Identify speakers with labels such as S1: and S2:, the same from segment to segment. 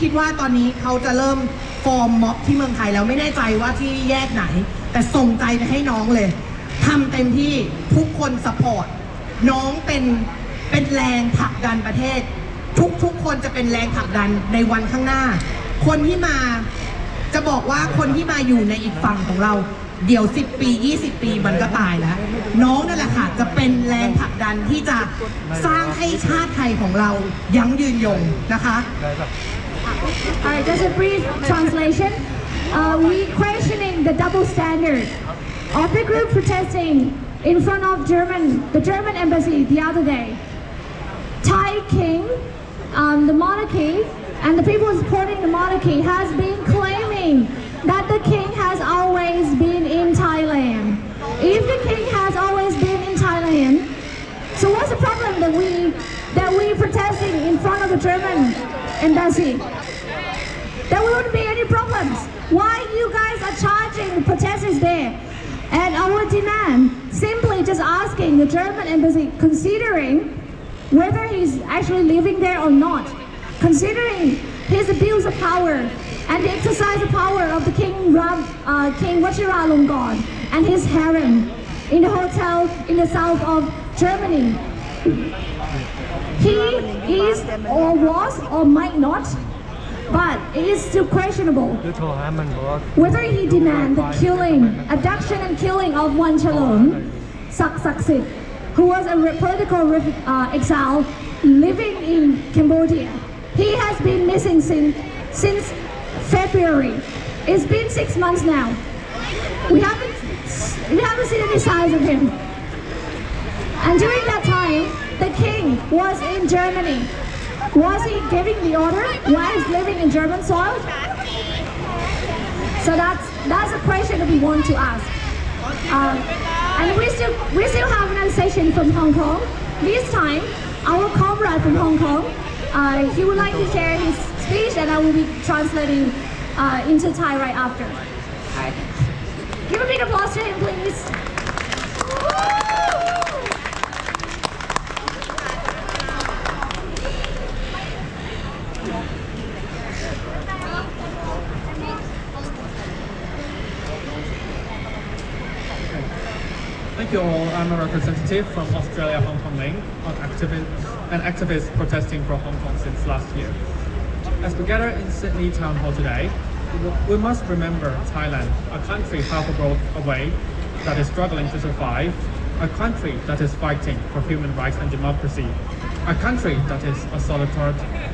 S1: คิดว่าตอนนี้เขาจะเริ่มฟอร์มม็อบที่เมืองไทยแล้วไม่แน่ใจว่าที่แยกไหนแต่ส่งใจไปให้น้องเลยทำเต็มที่ทุกคนซัพพอร์ตน้องเป็นแรงผลักดันประเทศทุกคนจะเป็นแรงผลักดันในวันข้างหน้าคนที่มาจะบอกว่าคนที่มาอยู่ในอีกฝั่งของเราเดี๋ยว10 ปี 20 ปีมันก็ตายแล้วน้องนั่นแหละค่ะจะเป็นแรงผลักดันที่จะสร้างให้ชาติไทยของเรายั่งยืนยงนะคะ
S2: Alright, just a brief translation. We questioning the double standard of the group protesting in front of the German embassy the other day. Thai king, the monarchy, and the people supporting the monarchy has been claiming that the king has always been in Thailand. If the king has always been in Thailand, so what's the problem that we protesting in front of the German embassy? There wouldn't be any problems. Why you guys are charging the protesters there? And our demand simply just asking the German embassy, considering whether he's actually living there or not, considering his abuse of power and the exercise of power of the King Vajiralongkorn and his harem in the hotel in the south of Germany. He is or was or might not, but it is still questionable whether he demand the killing, abduction and killing of Wan Chalom Saksit, who was a political exile living in Cambodia. He has been missing since February. It's been 6 months now. We haven't seen any signs of him. And during that time, the king was in Germany. Was he giving the order while he's living in German soil? So that's a question that we want to ask. And we still have another session from Hong Kong. This time, our comrade from Hong Kong, he would like to share his speech, and I will be translating into Thai right after. Give a big applause to him, please.
S3: Thank you all. I'm a representative from Australia Hong Kong Link, an activist protesting for Hong Kong since last year. As we gather in Sydney Town Hall today, we must remember Thailand, a country half a world away that is struggling to survive, a country that is fighting for human rights and democracy, a country that is a solitary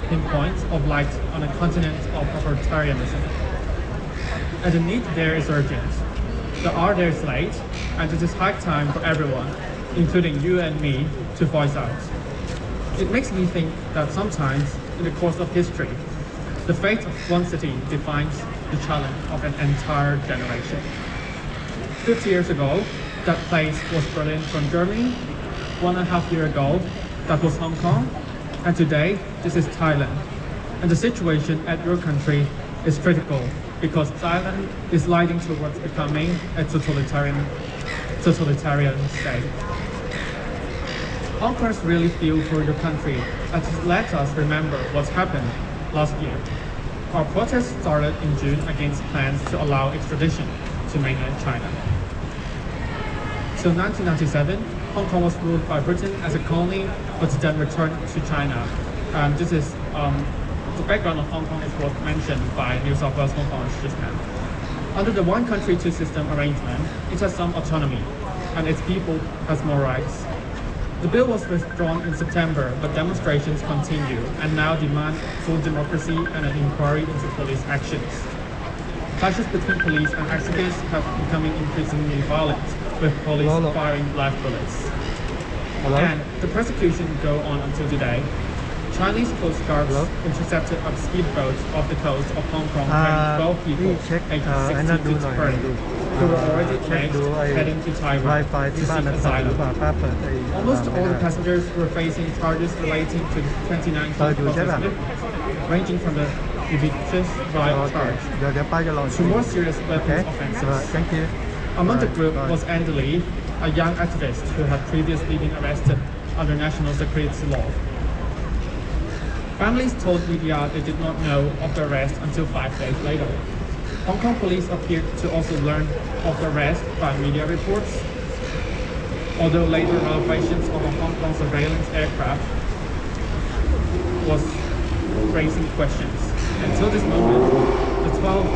S3: pinpoint of light on a continent of authoritarianism. And the need there is urgent. The hour there is late, and it is high time for everyone, including you and me, to voice out. It makes me think that sometimes, in the course of history, the fate of one city defines the challenge of an entire generation. 50 years ago, that place was Berlin from Germany. 1.5 years ago, that was Hong Kong. And today, this is Thailand. And the situation at your country is critical because Thailand is sliding towards becoming a totalitarian state. Hong Kongers really feel for your country and let us remember what's happened last year. Our protest started in June against plans to allow extradition to mainland China. Till 1997, Hong Kong was ruled by Britain as a colony, but then returned to China. This is the background of Hong Kong is what mentioned by New South Wales Hong Kong just now. Under the one country, two system arrangement, it has some autonomy, and its people has more rights. The bill was withdrawn in September, but demonstrations continue and now demand full democracy and an inquiry into police actions. Clashes between police and activists have becoming increasingly violent, with police firing live bullets. And the persecution go on until today. Chinese Coast Guards intercepted a speedboat off the coast of Hong Kong carrying 12 people aged 16 to 30 who were already heading to Taiwan to seek asylum. Almost all the passengers were facing charges relating to the 29 process, ranging from the evictions bribe charge to more serious weapons offenses. Among the group was Andy Lee, a young activist who had previously been arrested under national security law. Families told media they did not know of the arrest until 5 days later. Hong Kong police appeared to also learn of the arrest by media reports, although later revelations of a Hong Kong surveillance aircraft was raising questions. Until this moment, the 12